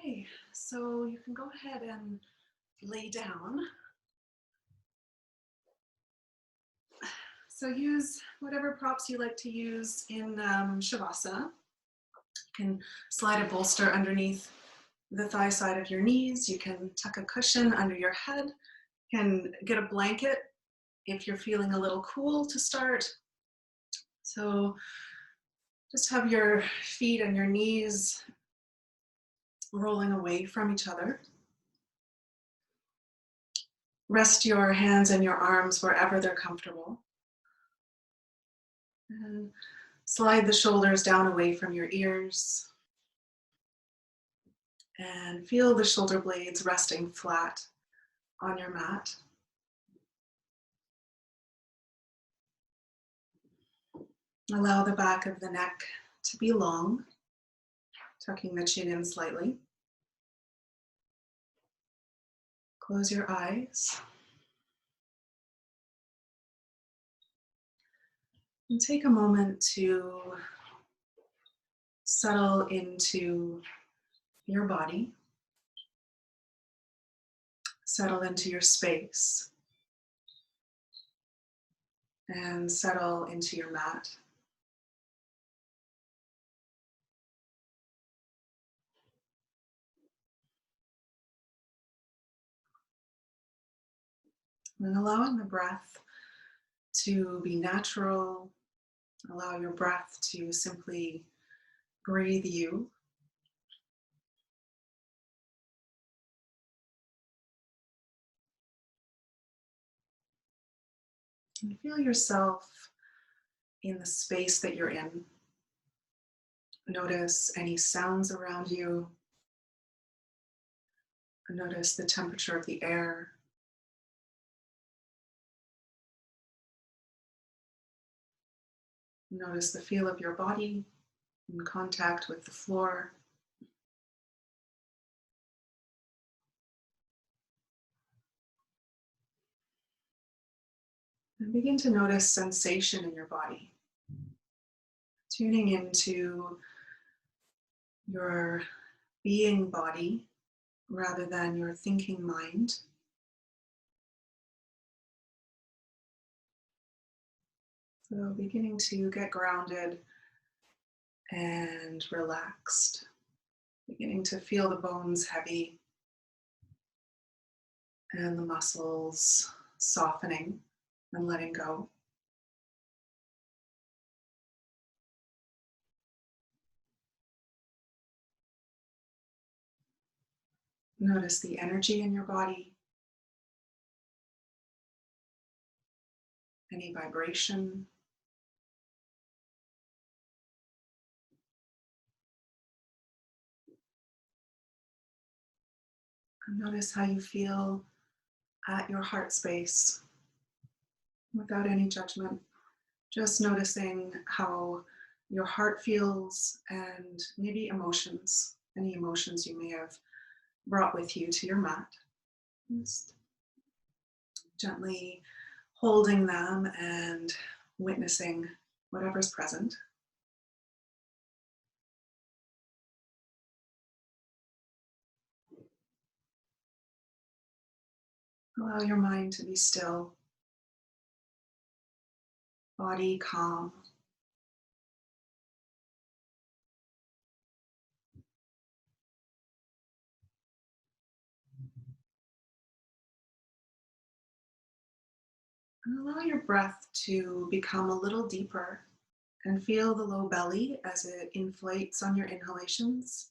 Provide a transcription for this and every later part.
Okay, so you can go ahead and lay down. So use whatever props you like to use in Shavasana. You can slide a bolster underneath the thigh side of your knees. You can tuck a cushion under your head. You can get a blanket if you're feeling a little cool to start. So just have your feet and your knees rolling away from each other. Rest your hands and your arms wherever they're comfortable. And slide the shoulders down away from your ears. And feel the shoulder blades resting flat on your mat. Allow the back of the neck to be long, tucking the chin in slightly. Close your eyes. And take a moment to settle into your body, settle into your space, and settle into your mat. And allowing the breath to be natural, allow your breath to simply breathe you. And feel yourself in the space that you're in. Notice any sounds around you. Notice the temperature of the air. Notice the feel of your body in contact with the floor. And begin to notice sensation in your body. Tuning into your being body rather than your thinking mind. So beginning to get grounded and relaxed. Beginning to feel the bones heavy and the muscles softening and letting go. Notice the energy in your body, any vibration. And notice how you feel at your heart space without any judgment. Just noticing how your heart feels and maybe emotions, any emotions you may have brought with you to your mat. Just gently holding them and witnessing whatever's present. Allow your mind to be still, body calm. And allow your breath to become a little deeper and feel the low belly as it inflates on your inhalations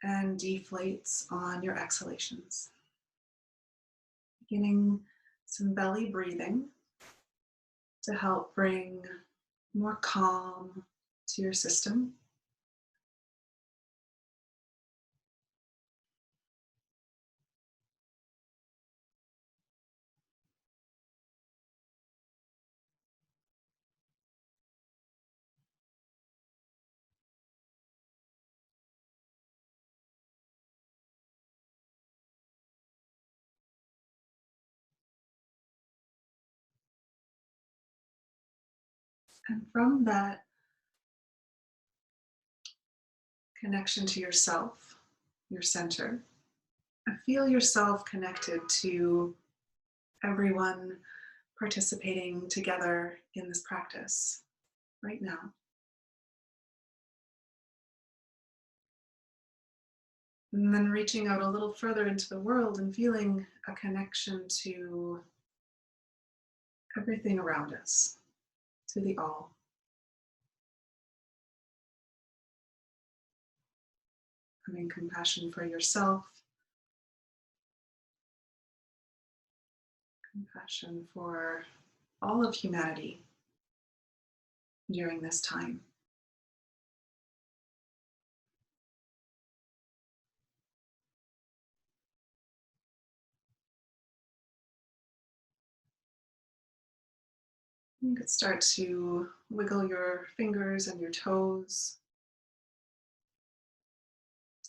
and deflates on your exhalations. Beginning some belly breathing to help bring more calm to your system. And from that connection to yourself, your center. And feel yourself connected to everyone participating together in this practice right now. And then reaching out a little further into the world and feeling a connection to everything around us, to the all. Having compassion for yourself, compassion for all of humanity during this time. You could start to wiggle your fingers and your toes.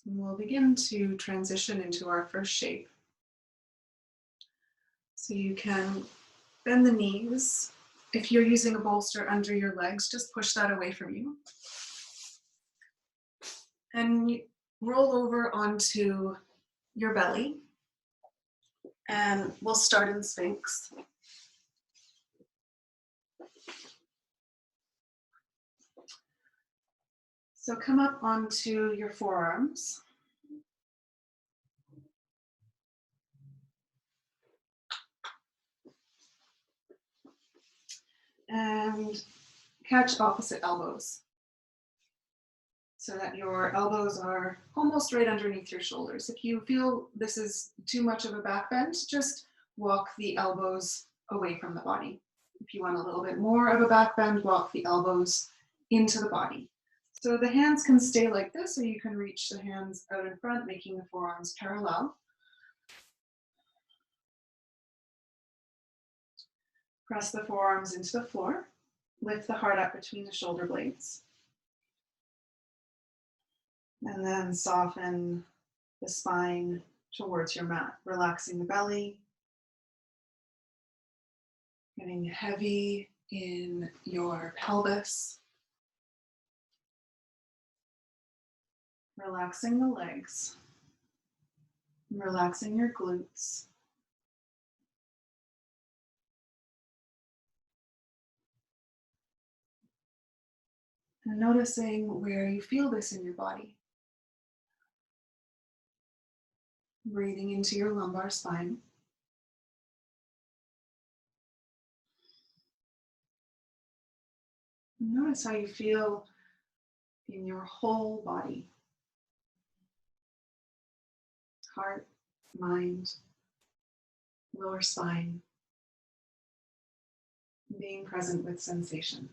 And we'll begin to transition into our first shape. So you can bend the knees. If you're using a bolster under your legs, just push that away from you. And roll over onto your belly. And we'll start in Sphinx. So come up onto your forearms. And catch opposite elbows so that your elbows are almost right underneath your shoulders. If you feel this is too much of a back bend, just walk the elbows away from the body. If you want a little bit more of a back bend, walk the elbows into the body. So the hands can stay like this, or you can reach the hands out in front, making the forearms parallel. Press the forearms into the floor. Lift the heart up between the shoulder blades. And then soften the spine towards your mat, relaxing the belly, getting heavy in your pelvis, relaxing the legs, relaxing your glutes. And noticing where you feel this in your body. Breathing into your lumbar spine. Notice how you feel in your whole body. Heart, mind, lower spine. Being present with sensation.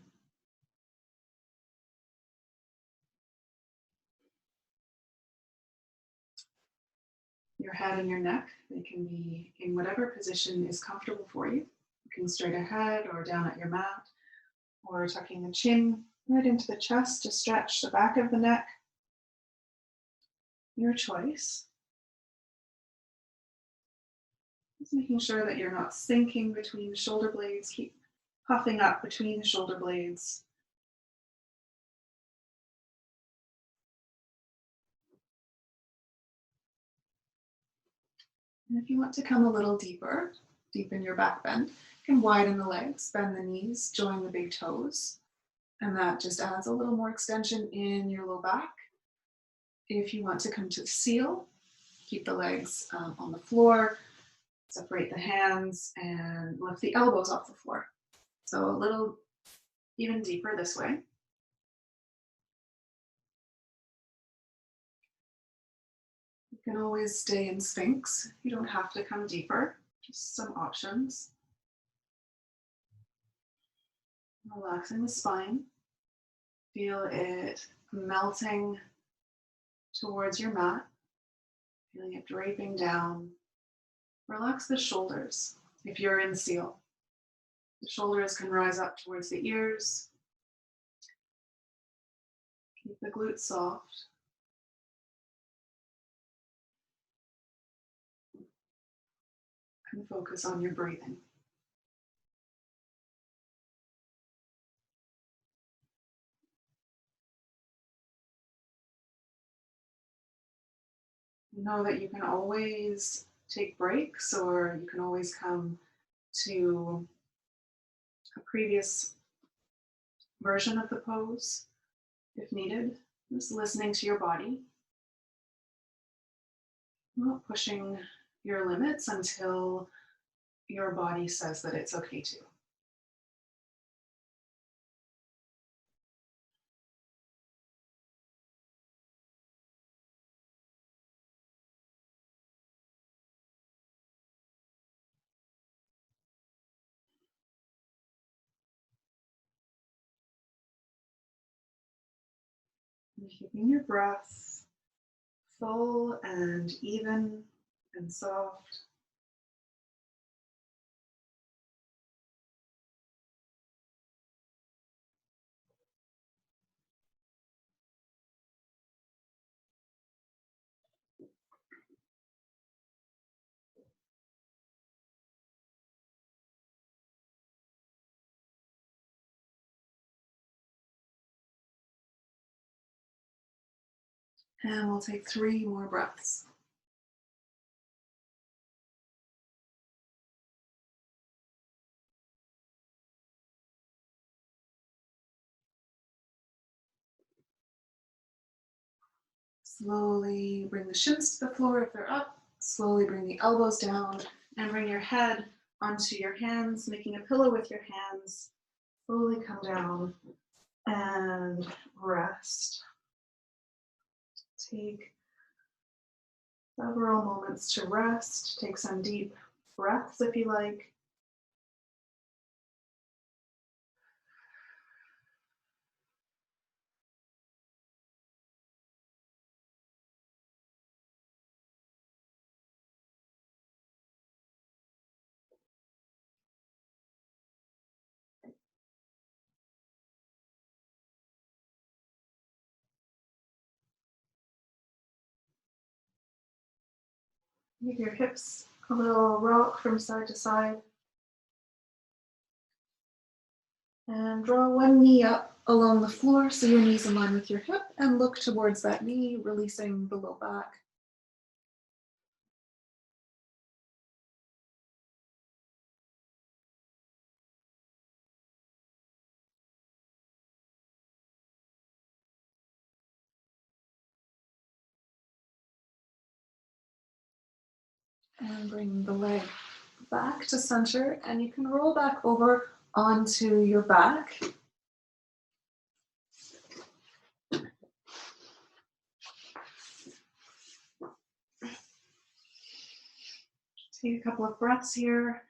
Your head and your neck, they can be in whatever position is comfortable for you. Looking straight ahead or down at your mat, or tucking the chin right into the chest to stretch the back of the neck. Your choice. Just making sure that you're not sinking between the shoulder blades. Keep puffing up between the shoulder blades. And if you want to come a little deeper, deepen your back bend, you can widen the legs, bend the knees, join the big toes. And that just adds a little more extension in your low back. If you want to come to the seal, keep the legs on the floor, separate the hands, and lift the elbows off the floor. So a little even deeper this way. You can always stay in Sphinx. You don't have to come deeper, just some options. Relaxing the spine. Feel it melting towards your mat. Feeling it draping down. Relax the shoulders if you're in seal. The shoulders can rise up towards the ears. Keep the glutes soft. And focus on your breathing. Know that you can always take breaks, or you can always come to a previous version of the pose if needed. Just listening to your body, not pushing your limits until your body says that it's okay to. And keeping your breath full and even and soft. And we'll take 3 more breaths. Slowly bring the shins to the floor if they're up. Slowly bring the elbows down and bring your head onto your hands, making a pillow with your hands. Slowly come down and rest. Take several moments to rest. Take some deep breaths if you like. Give your hips a little rock from side to side. And draw one knee up along the floor so your knee's in line with your hip, and look towards that knee, releasing the low back. And bring the leg back to center, and you can roll back over onto your back. Take a couple of breaths here.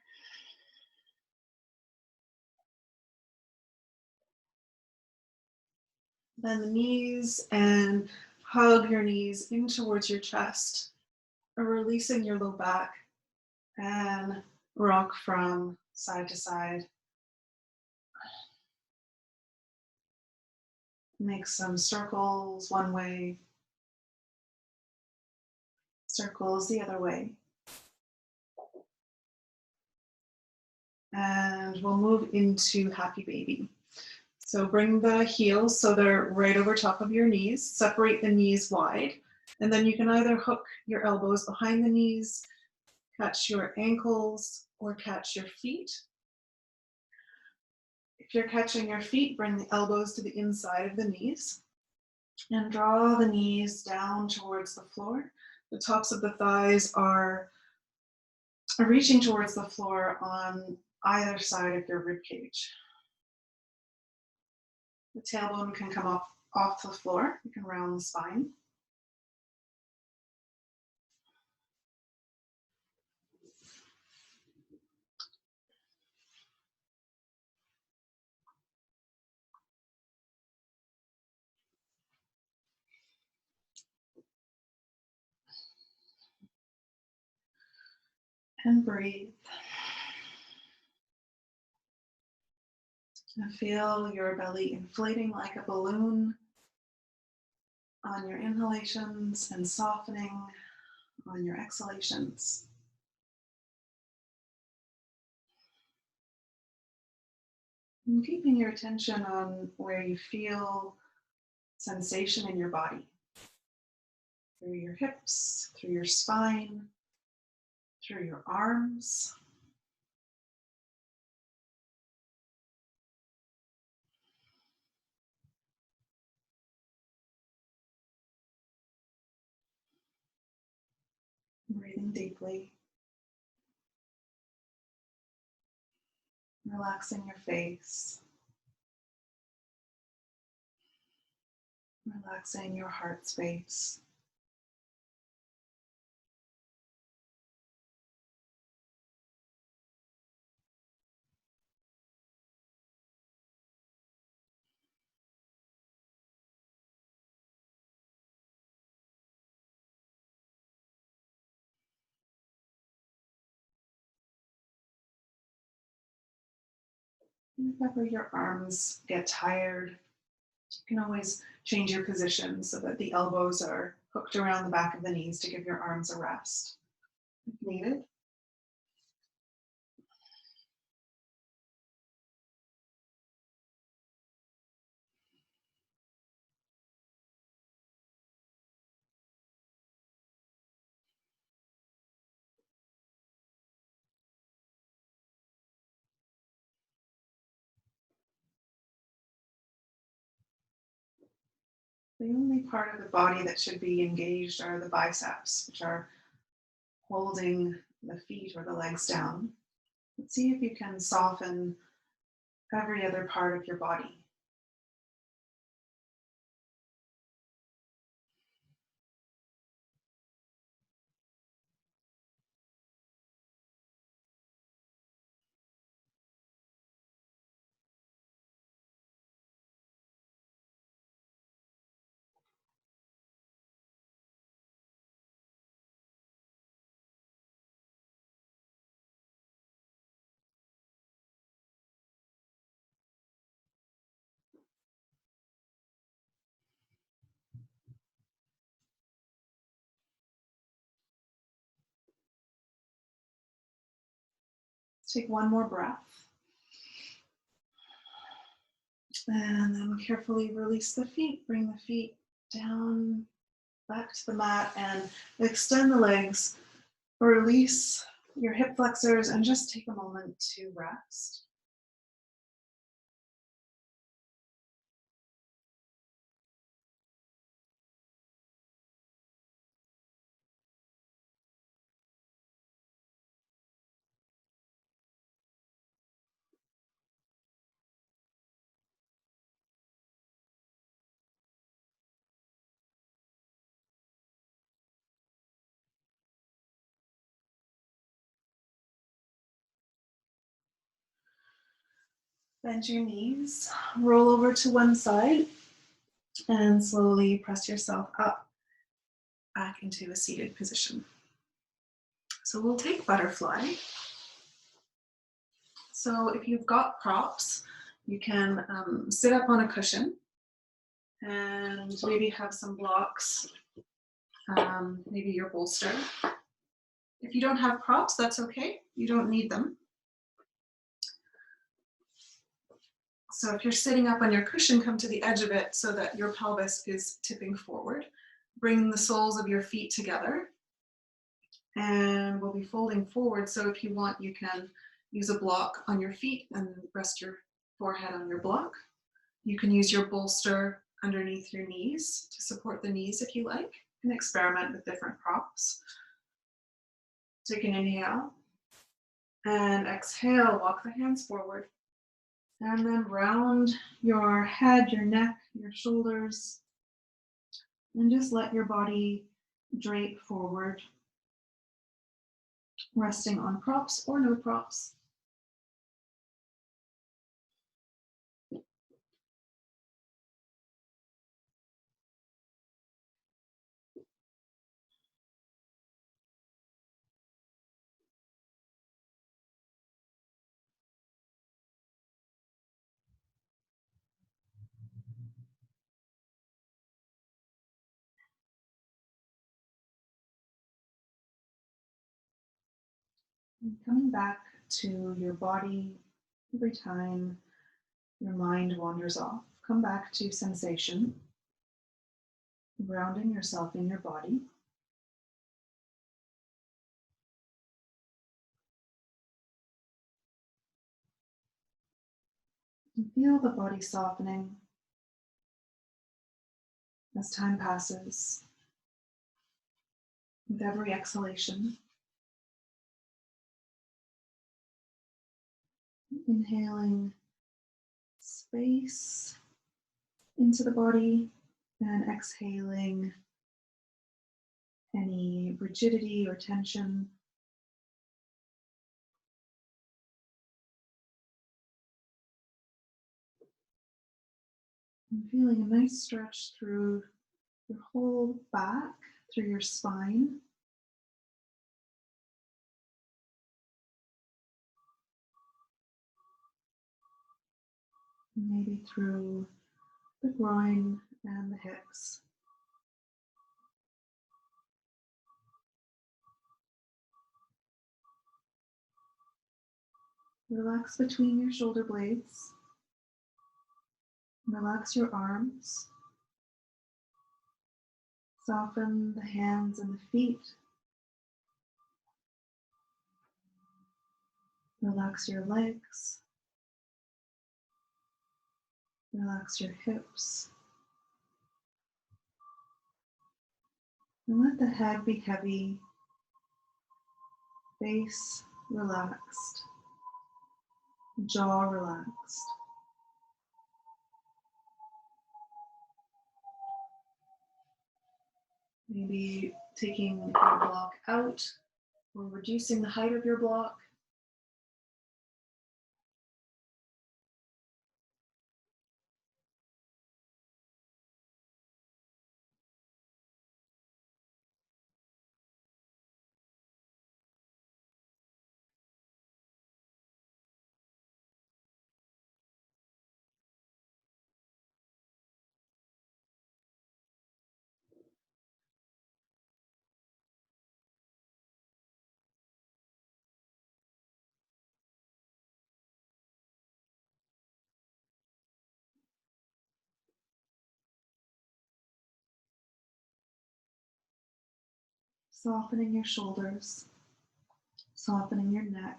Bend the knees and hug your knees in towards your chest, releasing your low back, and rock from side to side. Make some circles one way, circles the other way. And we'll move into happy baby. So bring the heels so they're right over top of your knees. Separate the knees wide. And then you can either hook your elbows behind the knees, catch your ankles, or catch your feet. If you're catching your feet, bring the elbows to the inside of the knees and draw the knees down towards the floor. The tops of the thighs are reaching towards the floor on either side of your rib cage. The tailbone can come up off the floor. You can round the spine. And breathe. And feel your belly inflating like a balloon on your inhalations and softening on your exhalations. And keeping your attention on where you feel sensation in your body. through your hips, through your spine, through your arms. Breathing deeply. Relaxing your face. Relaxing your heart space. If ever your arms get tired, you can always change your position so that the elbows are hooked around the back of the knees to give your arms a rest if needed. The only part of the body that should be engaged are the biceps, which are holding the feet or the legs down. But see if you can soften every other part of your body. Let's take one more breath. And then carefully release the feet. Bring the feet down, back to the mat, and extend the legs. Release your hip flexors and just take a moment to rest. Bend your knees, roll over to one side, and slowly press yourself up back into a seated position. So we'll take butterfly. So if you've got props, you can sit up on a cushion and maybe have some blocks, maybe your bolster. If you don't have props, that's okay. You don't need them. So if you're sitting up on your cushion, come to the edge of it so that your pelvis is tipping forward. Bring the soles of your feet together and we'll be folding forward. So if you want, you can use a block on your feet and rest your forehead on your block. You can use your bolster underneath your knees to support the knees if you like, and experiment with different props. Take an inhale and exhale, walk the hands forward. And then round your head, your neck, your shoulders, and just let your body drape forward, resting on props or no props. And coming back to your body every time your mind wanders off. Come back to sensation, grounding yourself in your body. And feel the body softening as time passes with every exhalation. Inhaling space into the body and exhaling any rigidity or tension. And feeling a nice stretch through your whole back, through your spine. Maybe through the groin and the hips. Relax between your shoulder blades. Relax your arms. Soften the hands and the feet. Relax your legs. Relax your hips. And let the head be heavy, face relaxed, jaw relaxed. Maybe taking your block out or reducing the height of your block. Softening your shoulders, softening your neck.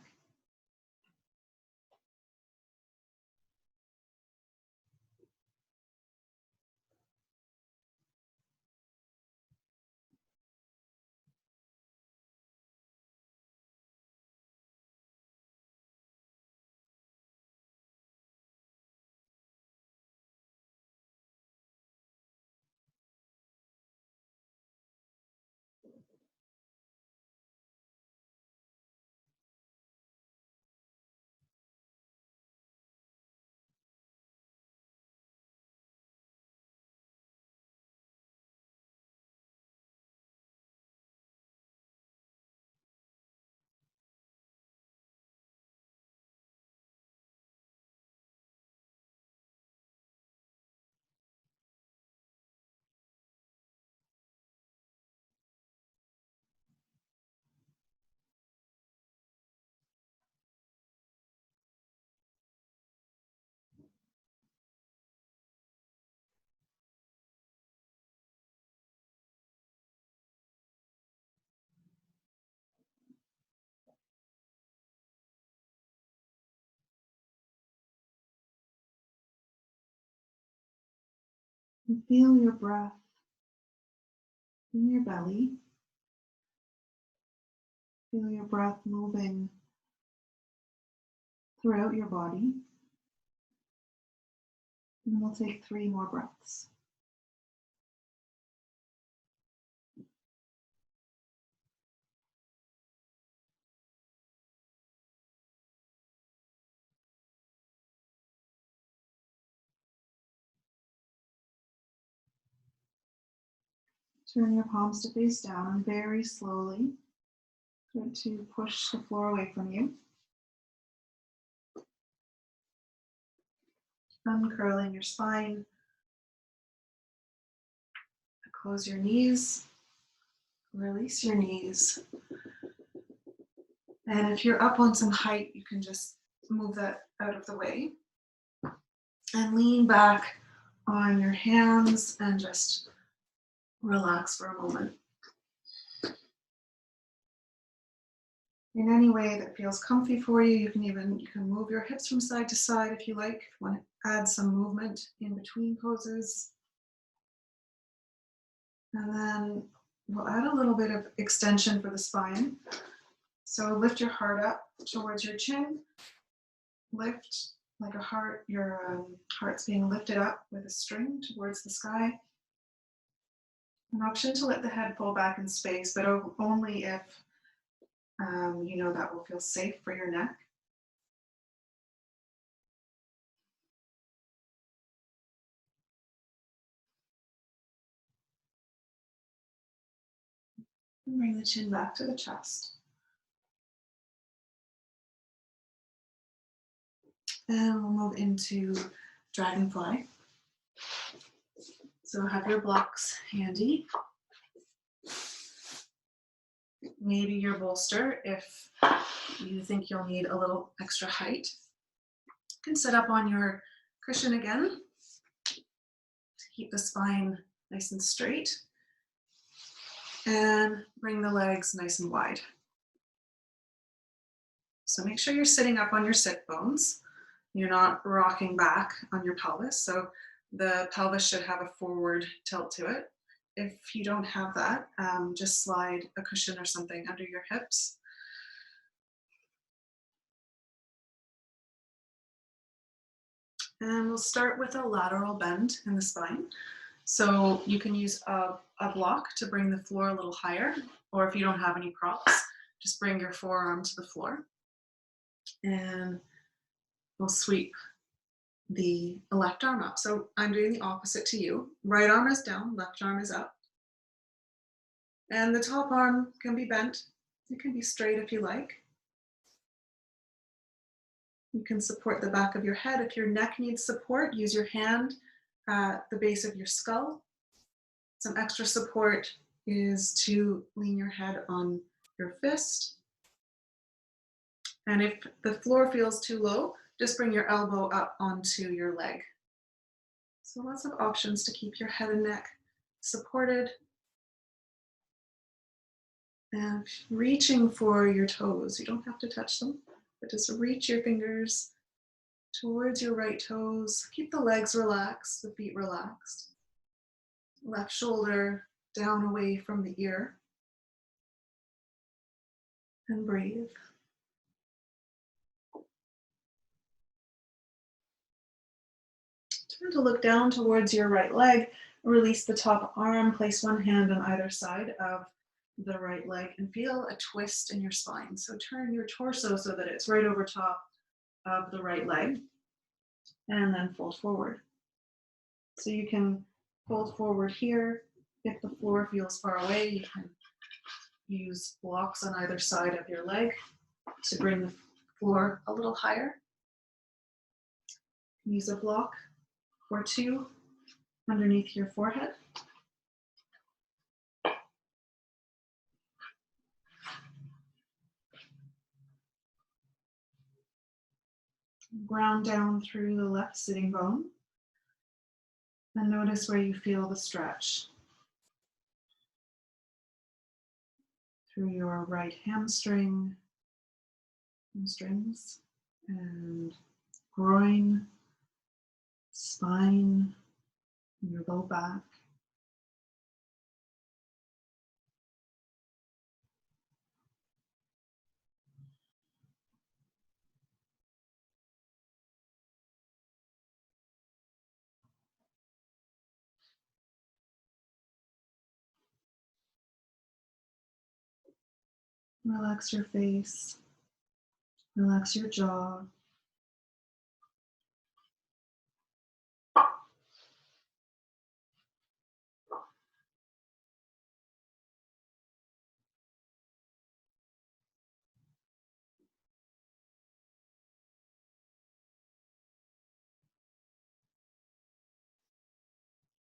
And feel your breath in your belly. Feel your breath moving throughout your body. And we'll take 3 more breaths. Turn your palms to face down and very slowly start to push the floor away from you. Uncurling your spine. Close your knees. Release your knees. And if you're up on some height, you can just move that out of the way. And lean back on your hands and just relax for a moment. in any way that feels comfy for you. You can move your hips from side to side if you like. If you want to add some movement in between poses. And then we'll add a little bit of extension for the spine. So lift your heart up towards your chin. Lift like a heart, your heart's being lifted up with a string towards the sky. An option to let the head fall back in space, but only if you know that will feel safe for your neck. And bring the chin back to the chest. And we'll move into dragonfly. So have your blocks handy. Maybe your bolster if you think you'll need a little extra height. You can sit up on your cushion again to keep the spine nice and straight. And bring the legs nice and wide. So make sure you're sitting up on your sit bones. You're not rocking back on your pelvis. So the pelvis should have a forward tilt to it. If you don't have that, just slide a cushion or something under your hips. And we'll start with a lateral bend in the spine. So you can use a block to bring the floor a little higher, or if you don't have any props, just bring your forearm to the floor. And we'll sweep the left arm up. So I'm doing the opposite to you. Right arm is down, left arm is up. And the top arm can be bent. It can be straight if you like. You can support the back of your head. If your neck needs support, use your hand at the base of your skull. Some extra support is to lean your head on your fist. And if the floor feels too low, just bring your elbow up onto your leg. So lots of options to keep your head and neck supported. And reaching for your toes. You don't have to touch them, but just reach your fingers towards your right toes. Keep the legs relaxed, the feet relaxed. Left shoulder down away from the ear. And breathe. Turn to look down towards your right leg. Release the top arm. Place one hand on either side of the right leg and feel a twist in your spine. So turn your torso so that it's right over top of the right leg and then fold forward. So you can fold forward here. If the floor feels far away, you can use blocks on either side of your leg to bring the floor a little higher. Use a block or two underneath your forehead. Ground down through the left sitting bone. And notice where you feel the stretch. Through your right hamstrings, and groin, spine, your low back. Relax your face, relax your jaw.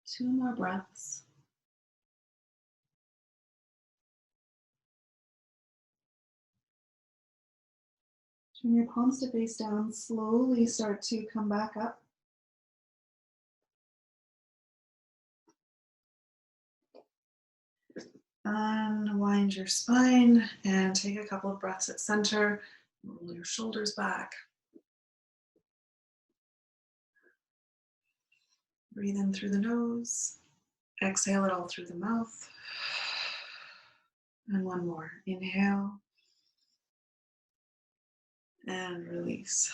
Two more breaths. Turn your palms to face down, slowly start to come back up. Unwind your spine and take a couple of breaths at center. Roll your shoulders back. Breathe in through the nose. Exhale it all through the mouth. And one more. Inhale. And release.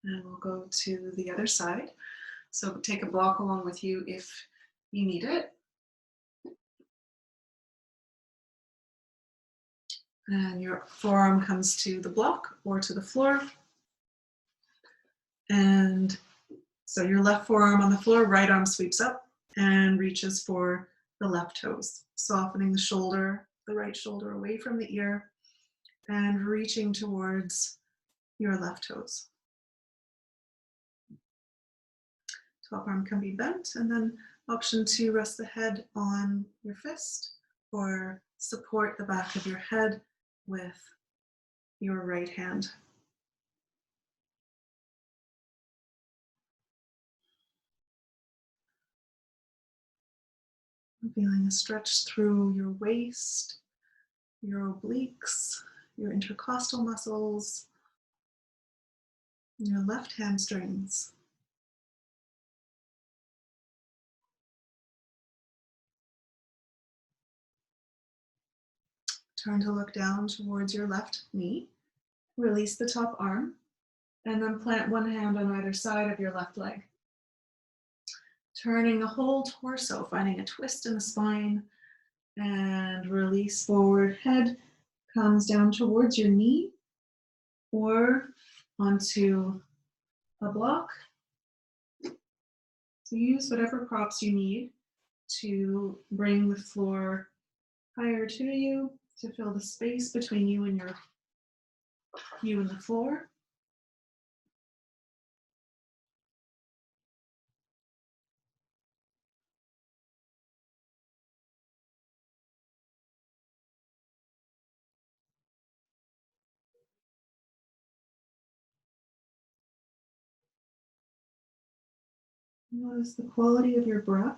And we'll go to the other side. So take a block along with you if you need it. And your forearm comes to the block or to the floor. And so your left forearm on the floor, right arm sweeps up and reaches for the left toes, softening the shoulder, the right shoulder away from the ear and reaching towards your left toes. Top arm can be bent, and then option 2, rest the head on your fist or support the back of your head with your right hand. Feeling a stretch through your waist, your obliques, your intercostal muscles, your left hamstrings. Turn to look down towards your left knee. Release the top arm, and then plant one hand on either side of your left leg. Turning the whole torso, finding a twist in the spine, and release forward. Head comes down towards your knee or onto a block. So use whatever props you need to bring the floor higher to you, to fill the space between you and the floor. Notice the quality of your breath.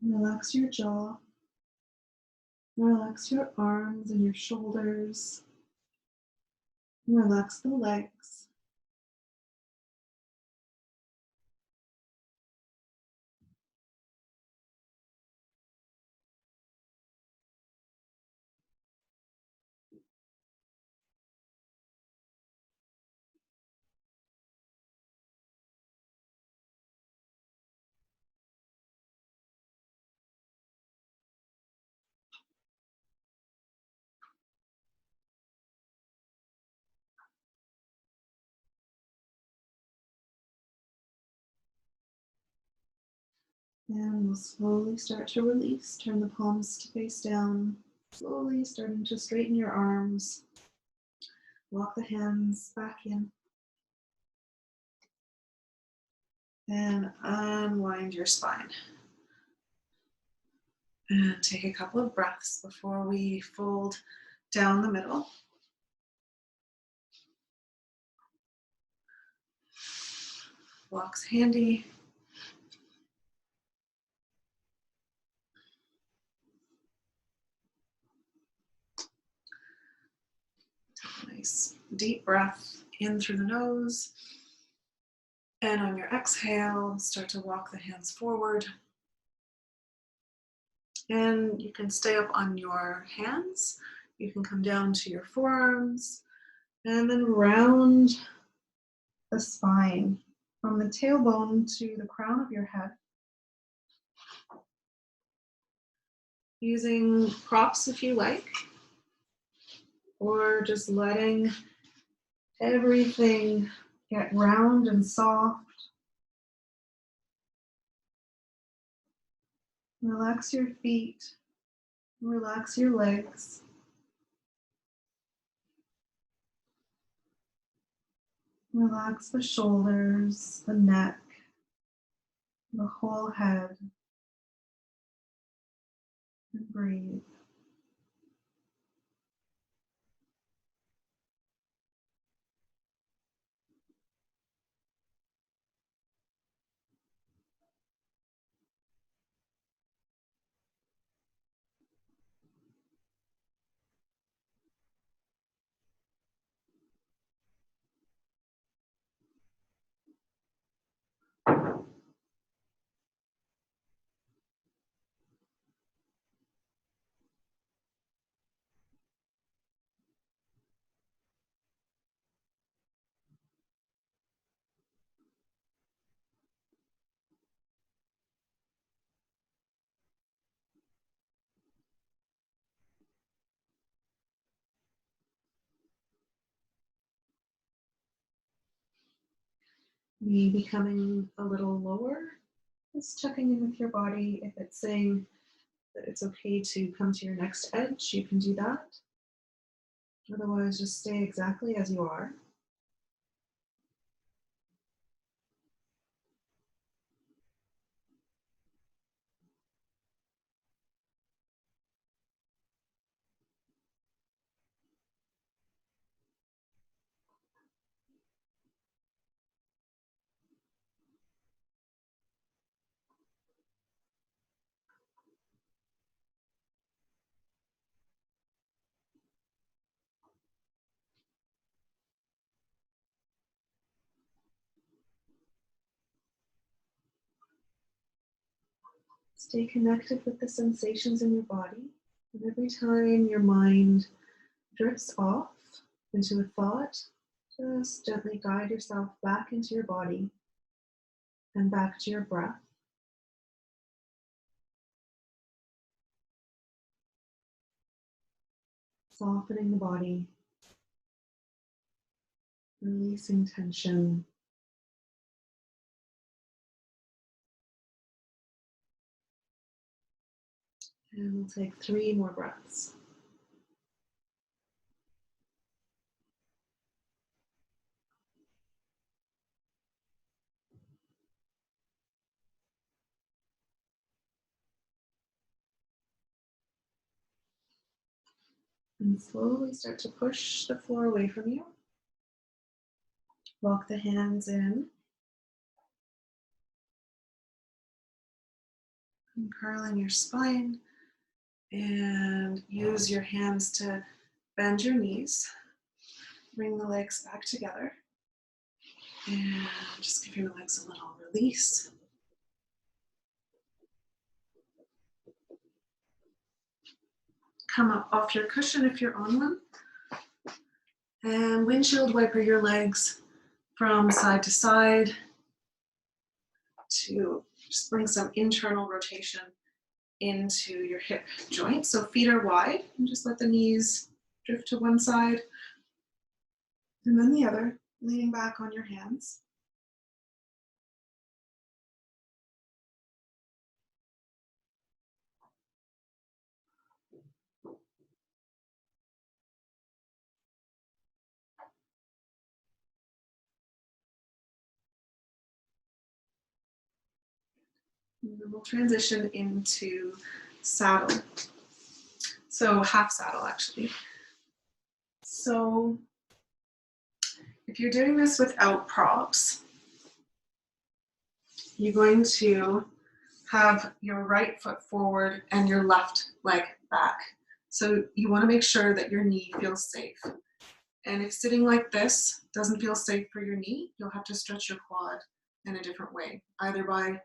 Relax your jaw. Relax your arms and your shoulders. Relax the legs. And we'll slowly start to release. Turn the palms to face down. Slowly starting to straighten your arms. Walk the hands back in. And unwind your spine. And take a couple of breaths before we fold down the middle. Blocks handy. Nice deep breath in through the nose. And on your exhale, start to walk the hands forward. And you can stay up on your hands. You can come down to your forearms and then round the spine from the tailbone to the crown of your head. Using props if you like, or just letting everything get round and soft. Relax your feet, relax your legs. Relax the shoulders, the neck, the whole head, and breathe. Maybe coming a little lower, just checking in with your body. If it's saying that it's okay to come to your next edge, you can do that. Otherwise, just stay exactly as you are. Stay connected with the sensations in your body. And every time your mind drifts off into a thought, just gently guide yourself back into your body and back to your breath. Softening the body, releasing tension. And we'll take 3 more breaths. And slowly start to push the floor away from you. Walk the hands in. And curling your spine. And use your hands to bend your knees. Bring the legs back together. And just give your legs a little release. Come up off your cushion if you're on one. And windshield wiper your legs from side to side to just bring some internal rotation into your hip joint. So feet are wide and just let the knees drift to one side and then the other, leaning back on your hands. And then we'll transition into saddle. So half saddle actually. So if you're doing this without props, you're going to have your right foot forward and your left leg back. So you want to make sure that your knee feels safe. And if sitting like this doesn't feel safe for your knee, you'll have to stretch your quad in a different way, either by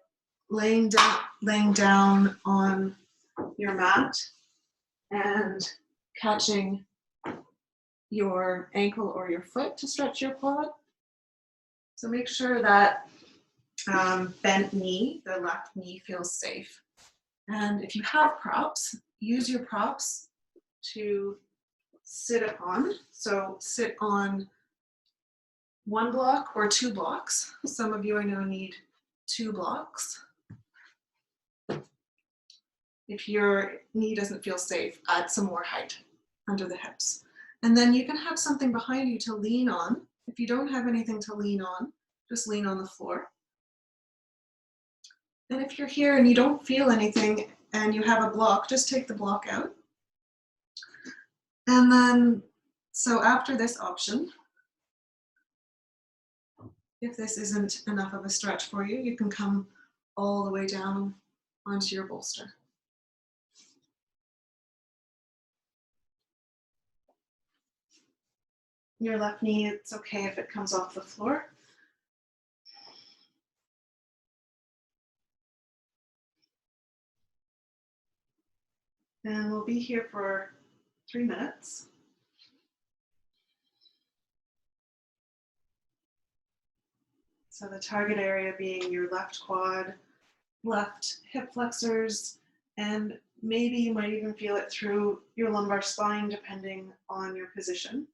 laying down on your mat and catching your ankle or your foot to stretch your quad. So make sure that bent knee, the left knee, feels safe. And if you have props, use your props to sit upon. So sit on 1 block or 2 blocks. Some of you I know need 2 blocks. If your knee doesn't feel safe, add some more height under the hips. And then you can have something behind you to lean on If you don't have anything to lean on, just lean on the floor. And if you're here and you don't feel anything and you have a block, just take the block out. And then, so after this option, if this isn't enough of a stretch for you, you can come all the way down onto your bolster. Your left knee, it's okay if it comes off the floor. And we'll be here for 3 minutes. So the target area being your left quad, left hip flexors, and maybe you might even feel it through your lumbar spine depending on your position.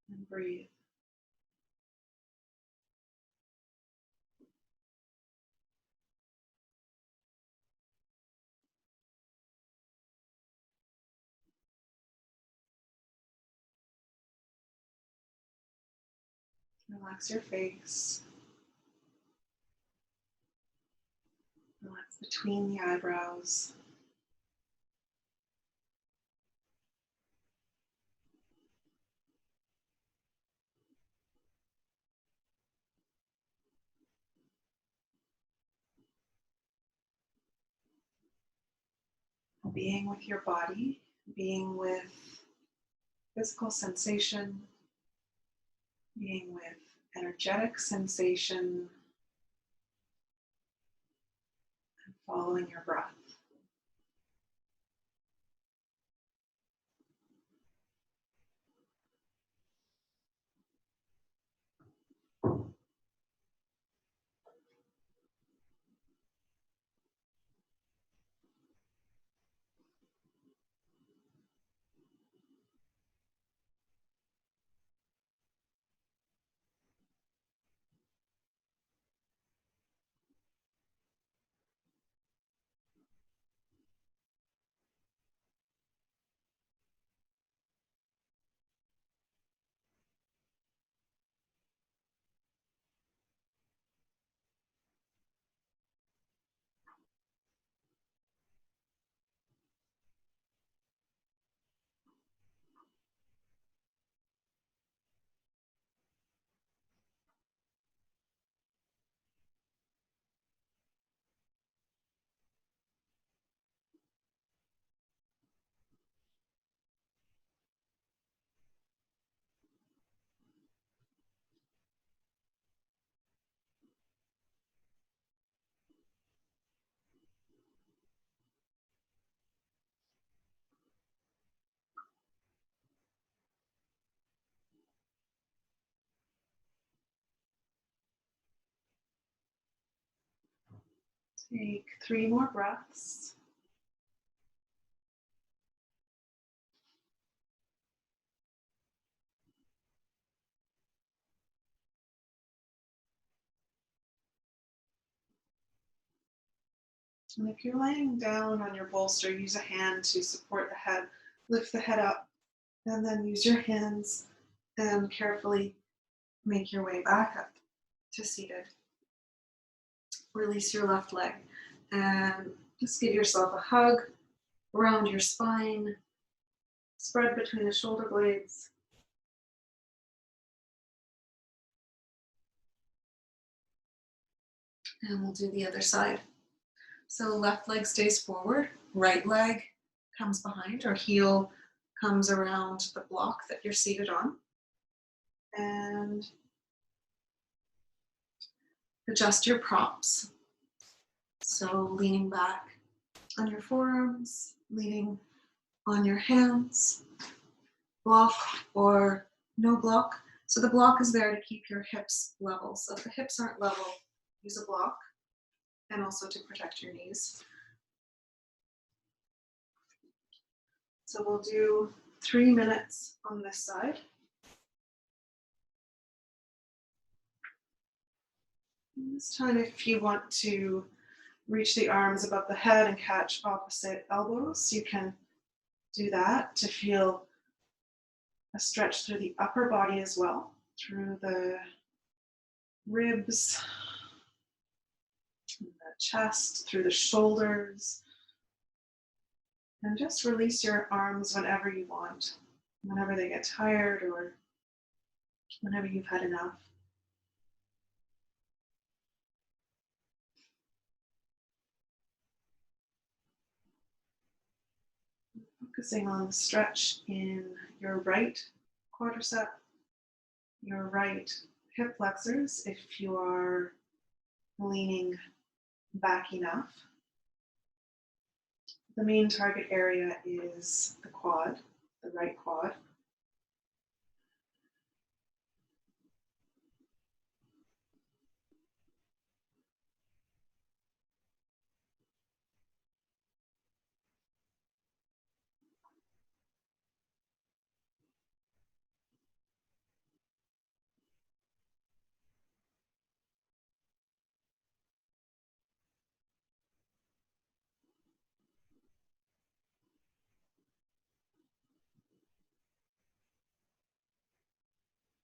And breathe. Relax your face. Relax between the eyebrows. Being with your body, being with physical sensation, being with energetic sensation, and following your breath. Take 3 more breaths. And if you're laying down on your bolster, use a hand to support the head. Lift the head up, and then use your hands and carefully make your way back up to seated. Release your left leg and just give yourself a hug around your spine, spread between the shoulder blades. And we'll do the other side. So left leg stays forward, right leg comes behind, or heel comes around the block that you're seated on. And adjust your props. So leaning back on your forearms, leaning on your hands, block or no block. So the block is there to keep your hips level. So if the hips aren't level, use a block, and also to protect your knees. So we'll do 3 minutes on this side. And this time, if you want to reach the arms above the head and catch opposite elbows. You can do that to feel a stretch through the upper body as well, through the ribs, the chest, through the shoulders. And just release your arms whenever you want, whenever they get tired or whenever you've had enough. Focusing on the stretch in your right quadricep, your right hip flexors if you are leaning back enough. The main target area is the quad, the right quad.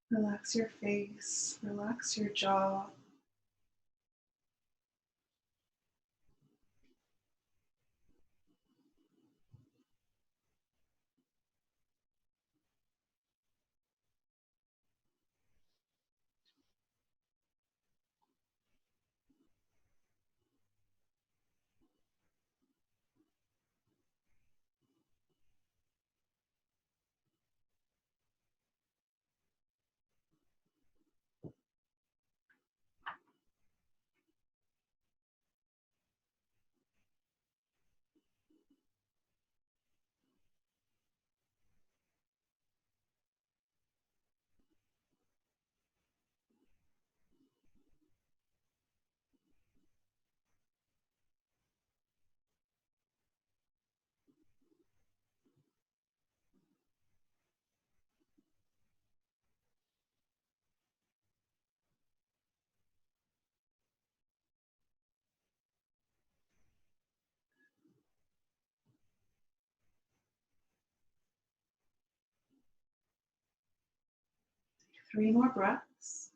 Relax your face, relax your jaw. Three more breaths.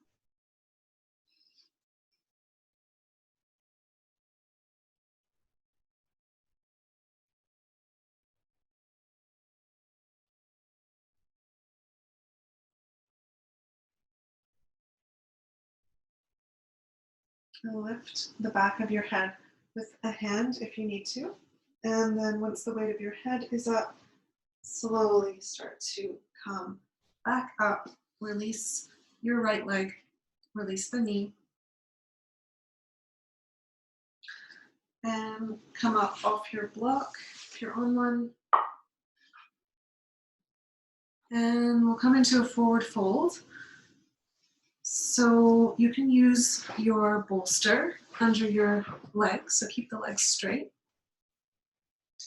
And lift the back of your head with a hand if you need to. And then once the weight of your head is up, slowly start to come back up. Release your right leg, release the knee, and come up off your block if you're on one. And we'll come into a forward fold. So you can use your bolster under your legs, so keep the legs straight.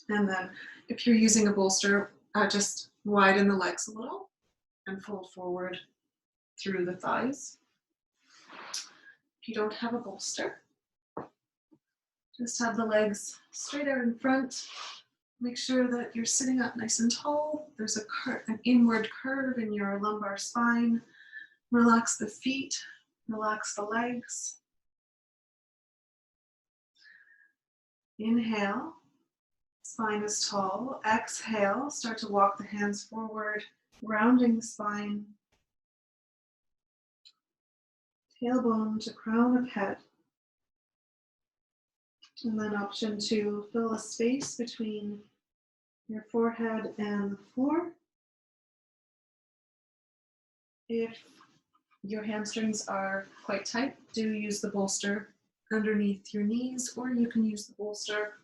And then if you're using a bolster, just widen the legs a little and fold forward through the thighs. If you don't have a bolster, just have the legs straight out in front. Make sure that you're sitting up nice and tall. There's an inward curve in your lumbar spine. Relax the feet, relax the legs. Inhale, spine is tall. Exhale, start to walk the hands forward, grounding the spine. Tailbone to crown of head. And then option 2, fill a space between your forehead and the floor. If your hamstrings are quite tight, do use the bolster underneath your knees, or you can use the bolster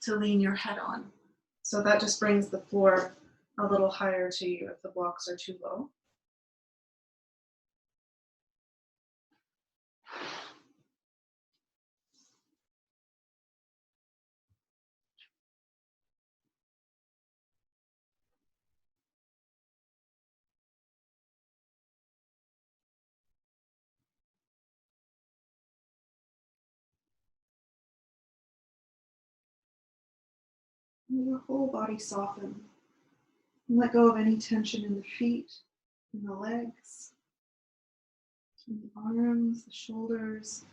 to lean your head on. So that just brings the floor a little higher to you if the blocks are too low. Let your whole body soften. And let go of any tension in the feet, in the legs, in the arms, the shoulders,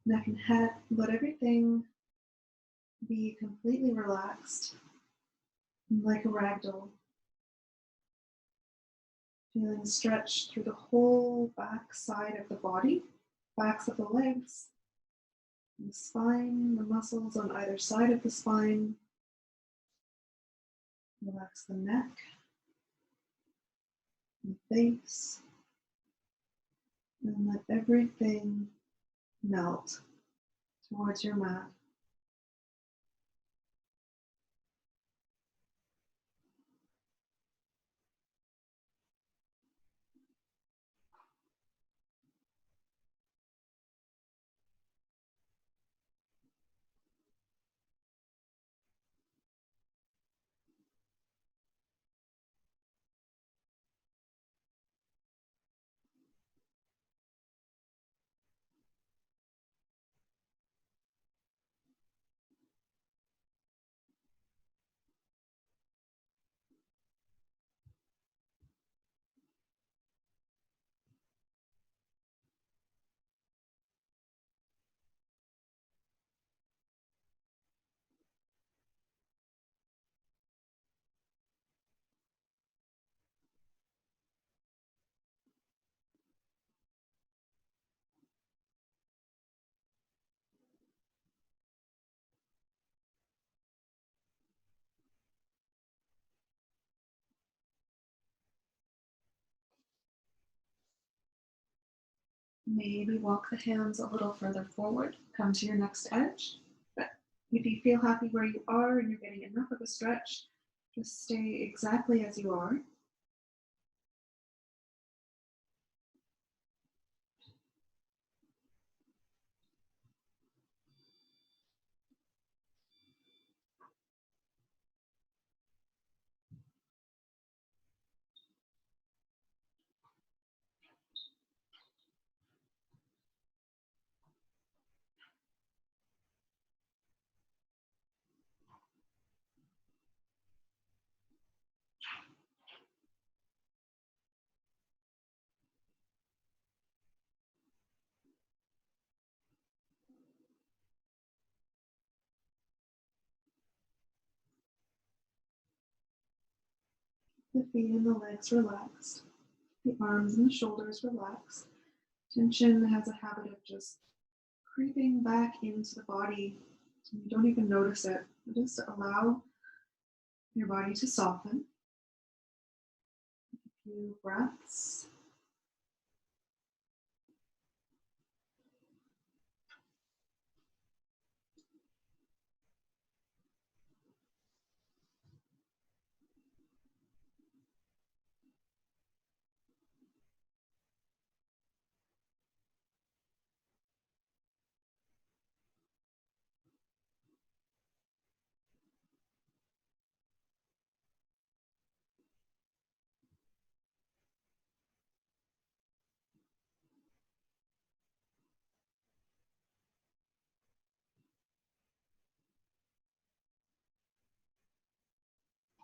neck and head. Let everything be completely relaxed, like a rag doll. Feeling stretched through the whole back side of the body, backs of the legs, the spine, the muscles on either side of the spine. Relax the neck, the face, and let everything melt towards your mat. Maybe walk the hands a little further forward, come to your next edge. But if you feel happy where you are and you're getting enough of a stretch, just stay exactly as you are. The feet and the legs relaxed, the arms and the shoulders relaxed. Tension has a habit of just creeping back into the body. So you don't even notice it. Just allow your body to soften. A few breaths.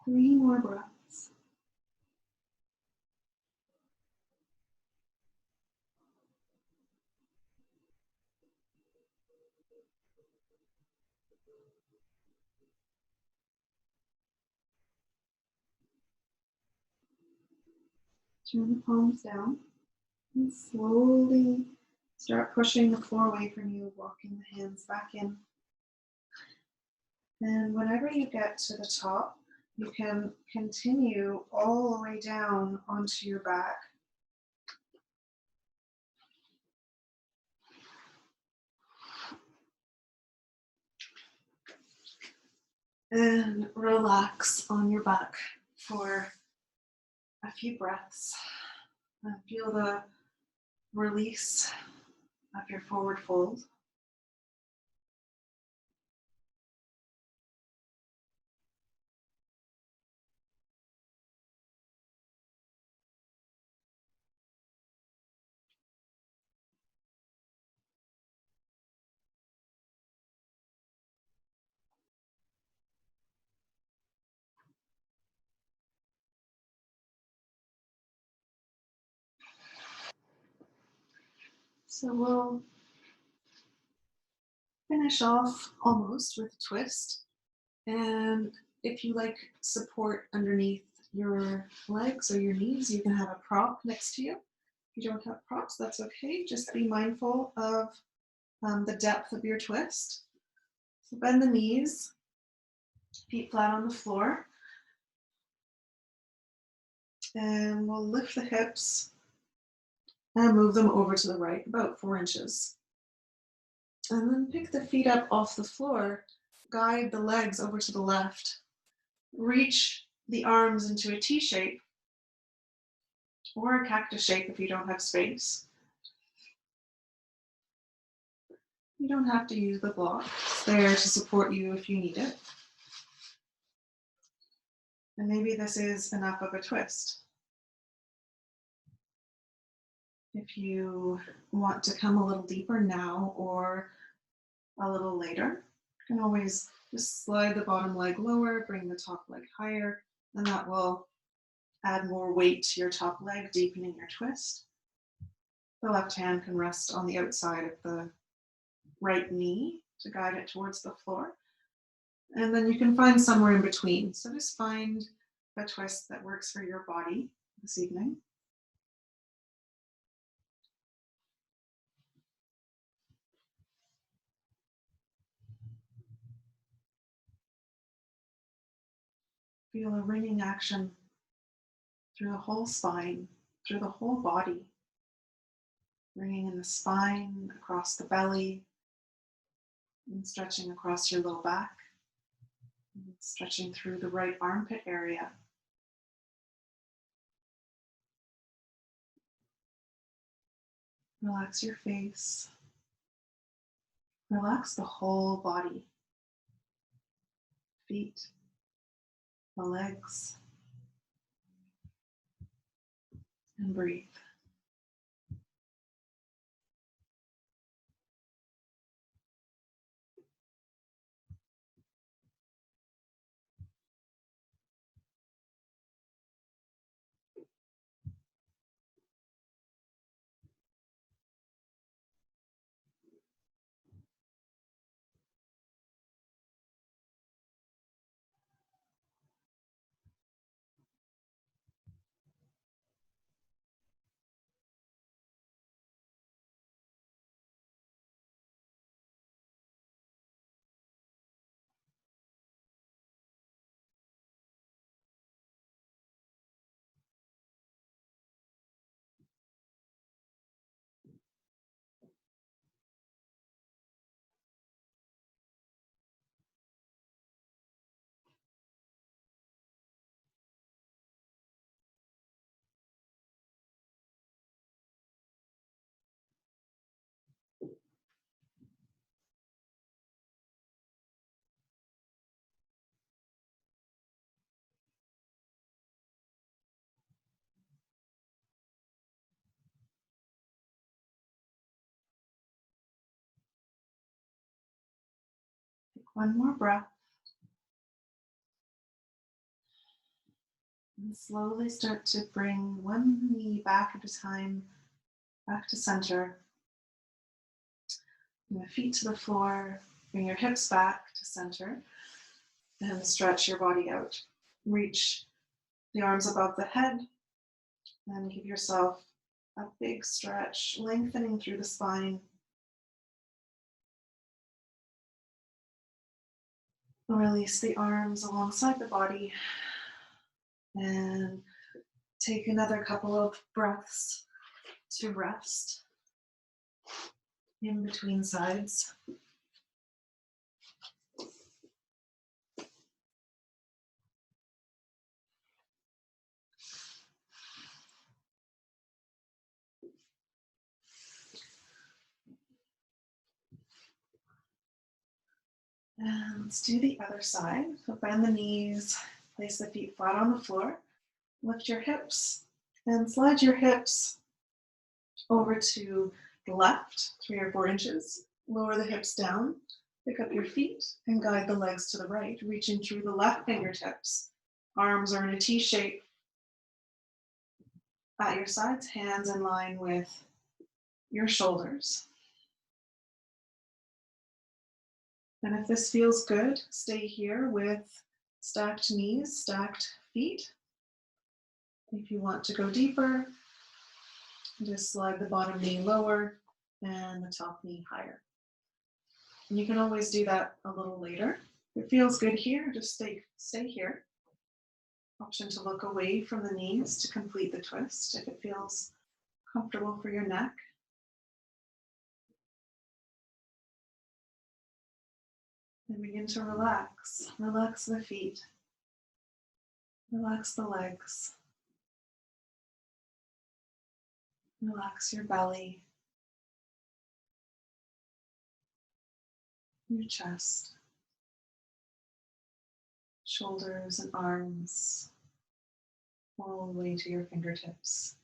3 more breaths. Turn the palms down and slowly start pushing the floor away from you, walking the hands back in. And whenever you get to the top, you can continue all the way down onto your back. And relax on your back for a few breaths. And feel the release of your forward fold. So we'll finish off almost with a twist. And if you like support underneath your legs or your knees, you can have a prop next to you. If you don't have props, that's okay. Just be mindful of the depth of your twist. So bend the knees, feet flat on the floor. And we'll lift the hips and move them over to the right, about 4 inches. And then pick the feet up off the floor, guide the legs over to the left. Reach the arms into a T shape or a cactus shape if you don't have space. You don't have to use the block. It's there to support you if you need it. And maybe this is enough of a twist. If you want to come a little deeper now or a little later, you can always just slide the bottom leg lower, bring the top leg higher, and that will add more weight to your top leg, deepening your twist. The left hand can rest on the outside of the right knee to guide it towards the floor. And then you can find somewhere in between. So just find a twist that works for your body this evening. Feel a ringing action through the whole spine, through the whole body. Ringing in the spine, across the belly, and stretching across your low back, and stretching through the right armpit area. Relax your face. Relax the whole body. Feet, the legs, and breathe. Take one more breath. And slowly start to bring one knee back at a time, back to center. Bring the feet to the floor, bring your hips back to center, and stretch your body out. Reach the arms above the head, and give yourself a big stretch, lengthening through the spine. Release the arms alongside the body, and take another couple of breaths to rest in between sides. And let's do the other side. So bend the knees, place the feet flat on the floor, lift your hips, and slide your hips over to the left, 3 or 4 inches. Lower the hips down, pick up your feet, and guide the legs to the right, reaching through the left fingertips. Arms are in a T shape at your sides, hands in line with your shoulders. And if this feels good, stay here with stacked knees, stacked feet. If you want to go deeper, just slide the bottom knee lower and the top knee higher. And you can always do that a little later. If it feels good here, just stay here. Option to look away from the knees to complete the twist if it feels comfortable for your neck. And begin to relax. Relax the feet. Relax the legs. Relax your belly, your chest, shoulders and arms, all the way to your fingertips.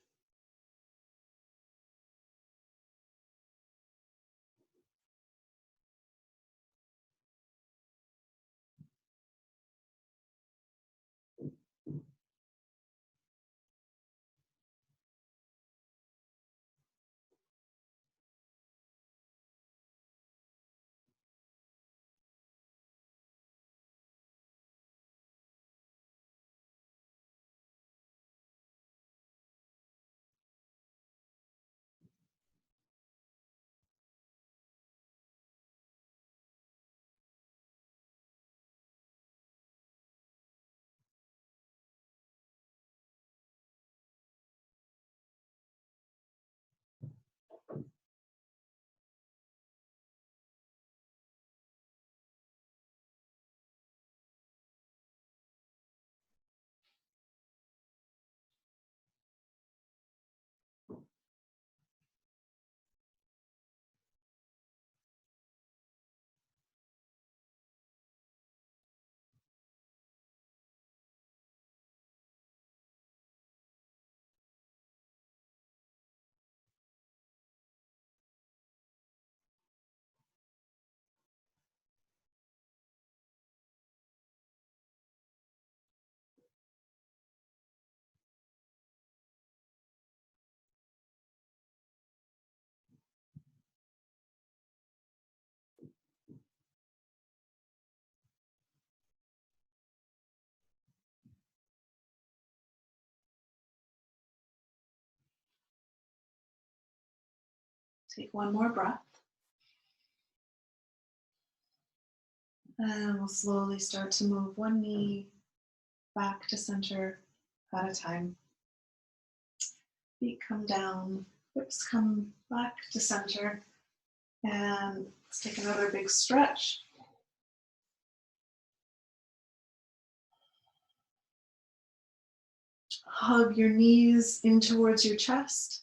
Take one more breath. And we'll slowly start to move one knee back to center at a time. Feet come down, hips come back to center. And let's take another big stretch. Hug your knees in towards your chest.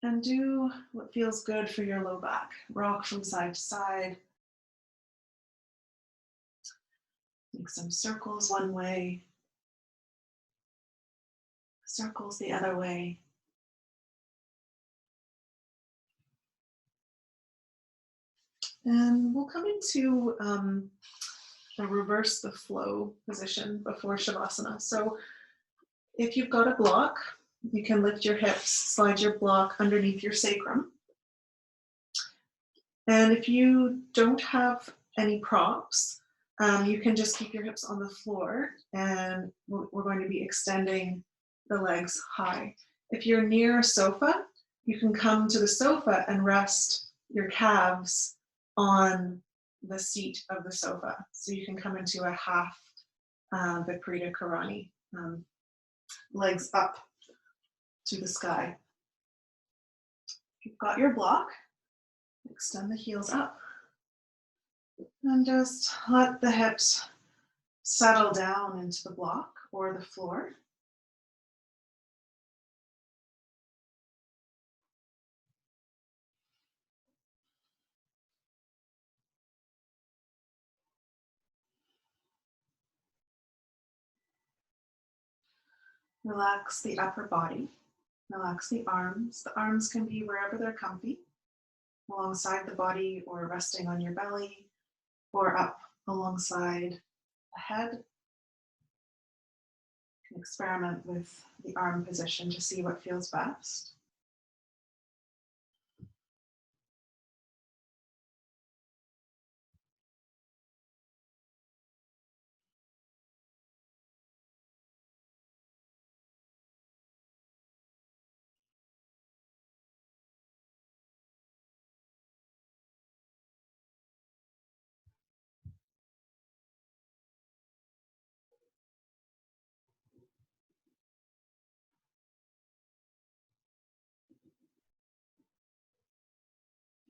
And do what feels good for your low back. Rock from side to side. Make some circles one way, circles the other way. And we'll come into a reverse the flow position before Shavasana. So if you've got a block, you can lift your hips, slide your block underneath your sacrum. And if you don't have any props, you can just keep your hips on the floor, and we're going to be extending the legs high. If you're near a sofa, you can come to the sofa and rest your calves on the seat of the sofa. So you can come into a half Viparita Karani, legs up to the sky. If you've got your block, extend the heels up. And just let the hips settle down into the block or the floor. Relax the upper body. Relax the arms. The arms can be wherever they're comfy, alongside the body or resting on your belly, or up alongside the head. You can experiment with the arm position to see what feels best.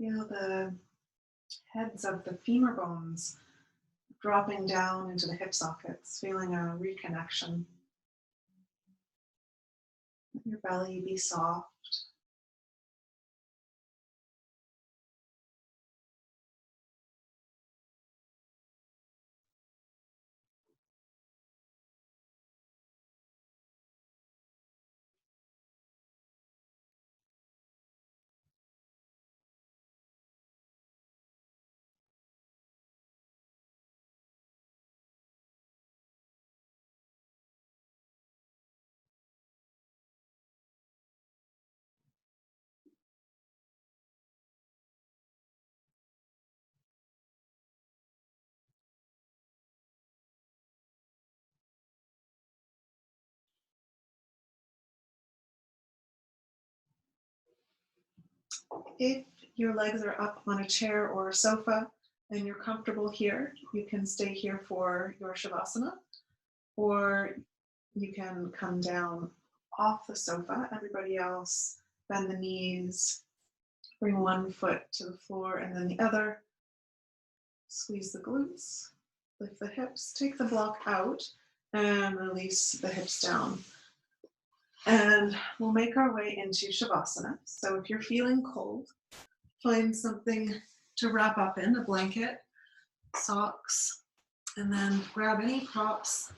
Feel the heads of the femur bones dropping down into the hip sockets, feeling a reconnection. Let your belly be soft. If your legs are up on a chair or a sofa and you're comfortable here, you can stay here for your Shavasana, or you can come down off the sofa. Everybody else, bend the knees, bring one foot to the floor and then the other. Squeeze the glutes, lift the hips, take the block out, and release the hips down. And we'll make our way into Shavasana. So if you're feeling cold, find something to wrap up in, a blanket, socks, and then grab any props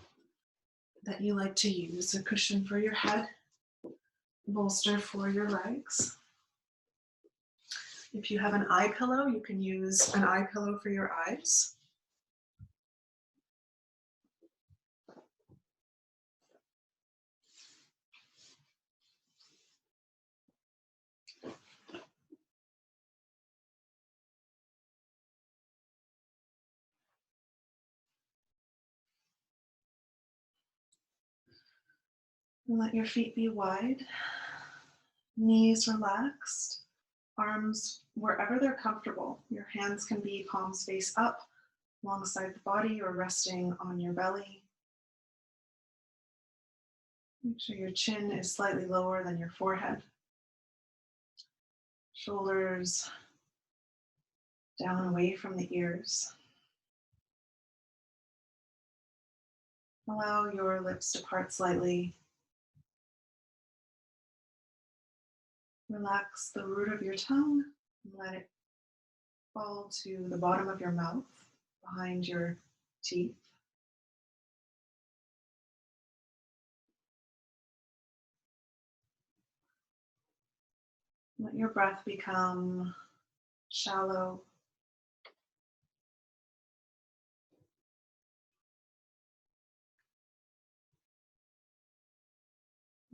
that you like to use, a cushion for your head, bolster for your legs. If you have an eye pillow, you can use an eye pillow for your eyes. Let your feet be wide, knees relaxed, arms wherever they're comfortable. Your hands can be palms face up alongside the body or resting on your belly. Make sure your chin is slightly lower than your forehead. Shoulders down away from the ears. Allow your lips to part slightly. Relax the root of your tongue and let it fall to the bottom of your mouth, behind your teeth. Let your breath become shallow.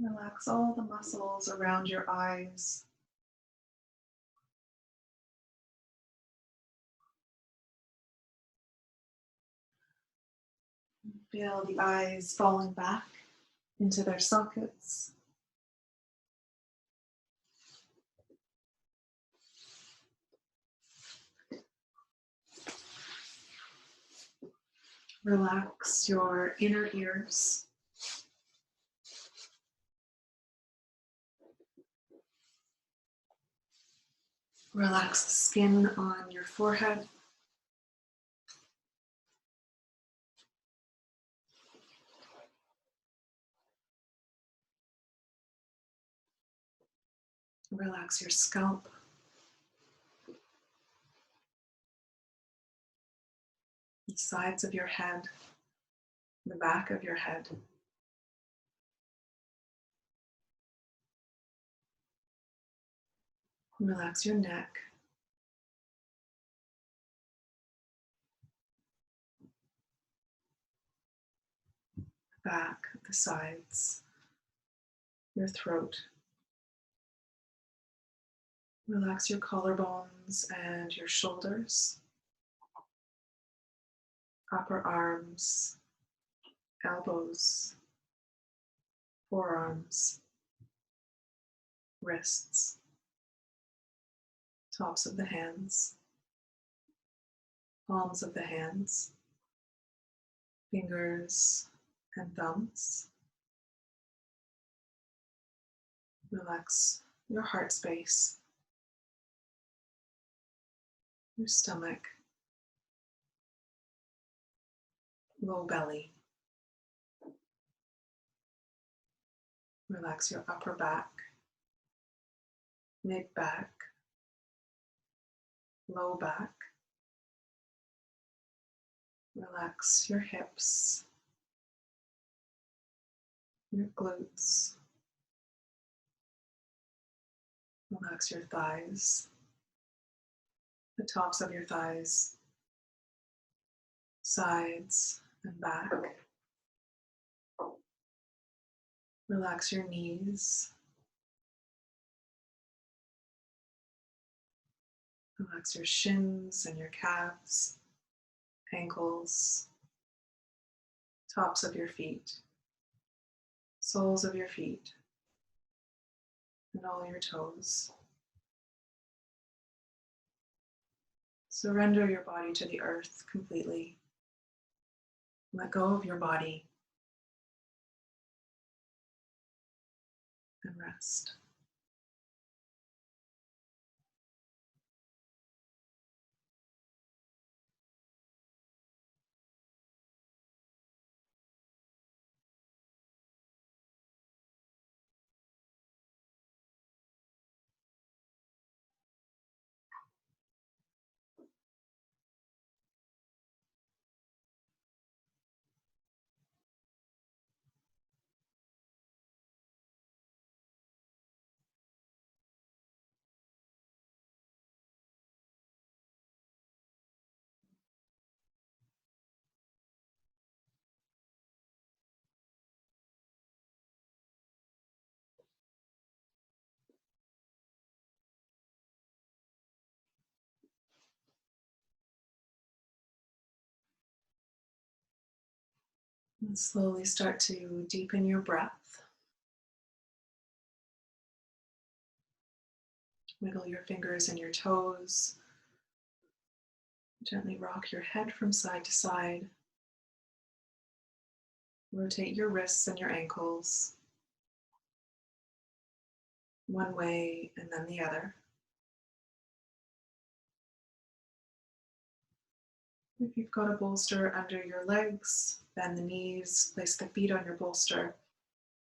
Relax all the muscles around your eyes. Feel the eyes falling back into their sockets. Relax your inner ears. Relax the skin on your forehead. Relax your scalp. The sides of your head, the back of your head. Relax your neck. Back, the sides, your throat. Relax your collarbones and your shoulders, upper arms, elbows, forearms, wrists, tops of the hands, palms of the hands, fingers and thumbs. Relax your heart space. your stomach, low belly. Relax your upper back, mid back, low back. Relax your hips, your glutes. Relax your thighs, the tops of your thighs, sides and back. Relax your knees. Relax your shins and your calves, ankles, tops of your feet, soles of your feet, and all your toes. Surrender your body to the earth completely. Let go of your body and rest. And slowly start to deepen your breath. Wiggle your fingers and your toes. Gently rock your head from side to side. Rotate your wrists and your ankles one way and then the other. If you've got a bolster under your legs, bend the knees, place the feet on your bolster,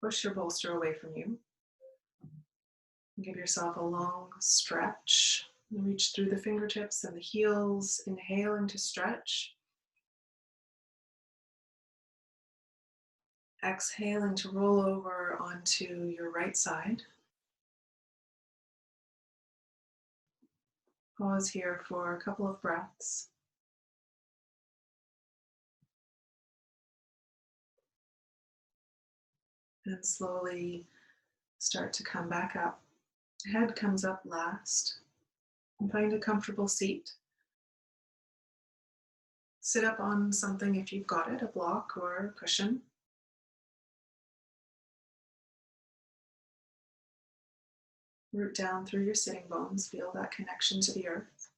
push your bolster away from you. Give yourself a long stretch. Reach through the fingertips and the heels, inhaling to stretch. Exhaling to roll over onto your right side. Pause here for a couple of breaths. And slowly start to come back up. Head comes up last. And find a comfortable seat. Sit up on something if you've got it, a block or a cushion. Root down through your sitting bones. Feel that connection to the earth.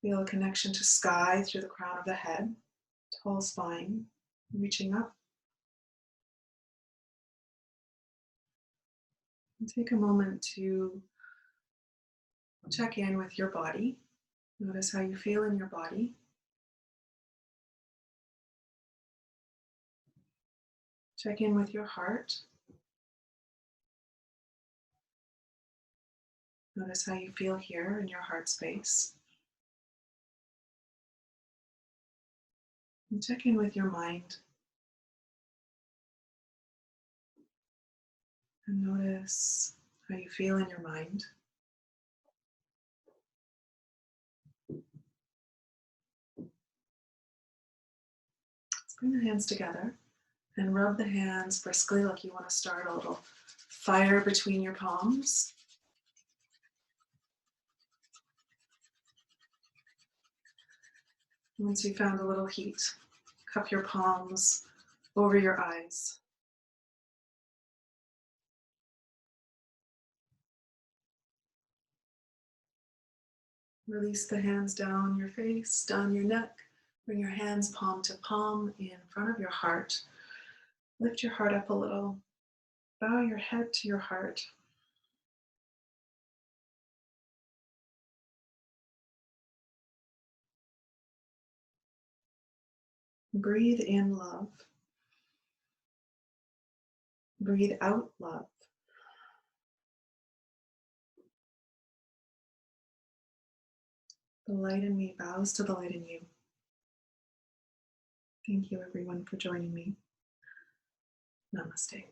Feel a connection to sky through the crown of the head. Tall spine, reaching up. And take a moment to check in with your body. Notice how you feel in your body. Check in with your heart. Notice how you feel here in your heart space. And check in with your mind. And notice how you feel in your mind. Let's bring the hands together and rub the hands briskly like you want to start a little fire between your palms. Once you found a little heat, cup your palms over your eyes. Release the hands down your face, down your neck. Bring your hands palm to palm in front of your heart. Lift your heart up a little. Bow your head to your heart. Breathe in love. Breathe out love. The light in me bows to the light in you. Thank you, everyone, for joining me. Namaste.